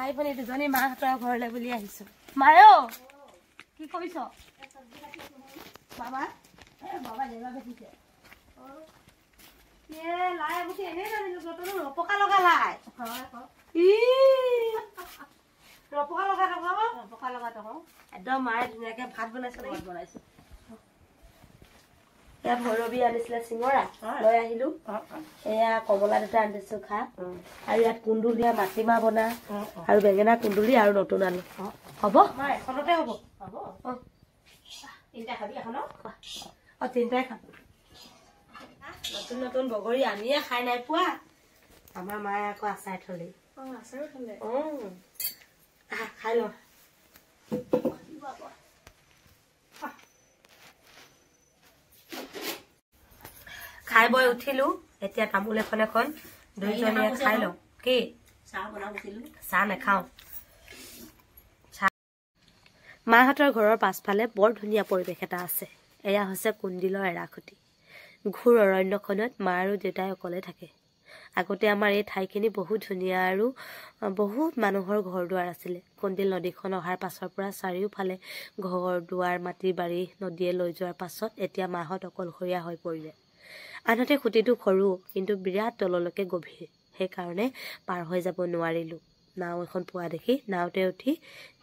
ভাই ভনী দুজনী মাহঁতৰ ঘৰলৈ বুলি আহিছো মায়ো কি কৰিছ বাবা বাবা জেগা বেঠিছে এ লাই বুটি এনে জানিলো গতনো ৰপকা লগা লাই ই ৰপকা লগা তক একদম মায়ে ধুনীয়াকে ভাত বনাইছে এয়া ভৈৰৱী আনিছিলে চিঙৰা লৈ আহিলো এয়া কমলা দুটা আনিছো খা আৰু ইয়াত কুন্দুলিয়া মাটিমাহ বনা আৰু বেঙেনা কুন্দুলি আৰু নতুন আলু হ'ব এখনতে হ'ব তিনিটা খাবি এখন তিনিটাই খাম নতুন নতুন বগৰী আমিয়ে খাই নাই পোৱা আমাৰ মায়ে আকৌ আচাৰ থলে খাই ল খাই বই উঠিলো এতিয়া তামোল এখন দুইজনীয়ে খাই লওঁ কি চাহ নাখাওঁ মাহঁতৰ ঘৰৰ পাছফালে বৰ ধুনীয়া পৰিৱেশ এটা আছে এয়া হৈছে কুন্দিলৰ এৰাখুটি ঘূৰ অৰণ্যখনত মা আৰু দেউতাই অকলে থাকে আগতে আমাৰ এই ঠাইখিনি বহুত ধুনীয়া আৰু বহুত মানুহৰ ঘৰ দুৱাৰ আছিলে কুন্দিল নদীখন অহাৰ পাছৰ পৰা চাৰিওফালে ঘৰ দুৱাৰ মাটি বাৰী নদীয়ে লৈ যোৱাৰ পাছত এতিয়া মাহঁত অকলশৰীয়া হৈ পৰিলে আনহাতে খুঁটিটো সৰু কিন্তু বিৰাট তললৈকে গভীৰ সেইকাৰণে পাৰ হৈ যাব নোৱাৰিলো নাও এখন পোৱা দেখি নাওতে উঠি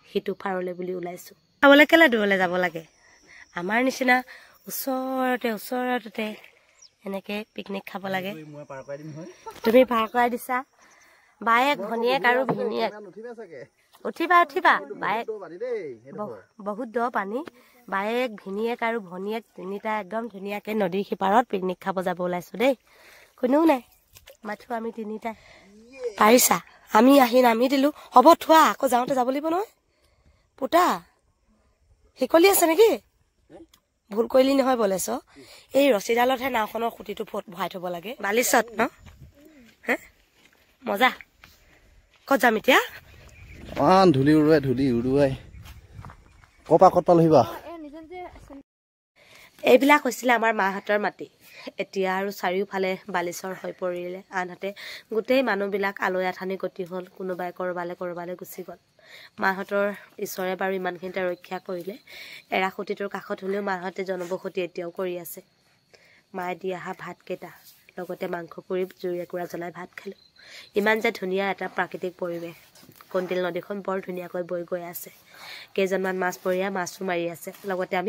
সিটো পাৰলে বুলি ওলাইছো চাবলৈ কেলে দূৰলৈ যাব লাগে আমাৰ নিচিনা ওচৰতে এনেকে পিকনিক খাব লাগে তুমি পাৰ কৰাই দিছা বায়েক ভনীয়েক আৰু ভিনীয়েক উঠিবা বায়েক বহুত দ পানী বায়েক ভিনীয়েক আৰু ভনীয়েক তিনিটা একদম ধুনীয়াকে নদীৰ সিপাৰত পিকনিক খাব যাব ওলাইছো দেই কোনেও নাই মাথো আমি তিনিটা পাৰিছা আমি আহি নামি দিলো হ'ব থোৱা আকৌ যাওঁতে যাব লাগিব নহয় পুতা শিকলি আছে নেকি ভুল কৰিলি নহয় বলেছ এই ৰছীডালতহে নাওখনৰ খুঁটিটো ভৰাই থব লাগে বালিচত ন মজা ক'ত যাম এতিয়া ধূলি উৰুৱাই কত পালহিবা এইবিলাক হৈছিলে আমাৰ মাহঁতৰ মাটি এতিয়া আৰু চাৰিওফালে বালিচৰ হৈ পৰিলে আনহাতে গোটেই মানুহবিলাক আলৈ আথানি গতি হ'ল কোনোবাই কৰবালৈ গুচি গ'ল মাহঁতৰ ঈশ্বৰে বাৰু ইমানখিনিতে ৰক্ষা কৰিলে এৰাখুটিটোৰ কাষত হ'লেও মাহঁতে জনবসতি এতিয়াও কৰি আছে মায়ে দি অহা ভাতকেইটা লগতে মাংস পুৰি জুই একুৰা জ্বলাই ভাত খালোঁ ইমান যে ধুনীয়া এটা প্ৰাকৃতিক পৰিৱেশ কুন্দিল নদীখন বৰ ধুনীয়াকৈ বৈ গৈ আছে কেইজনমান মাছমৰীয়া মাছো মাৰি আছে লগতে আমি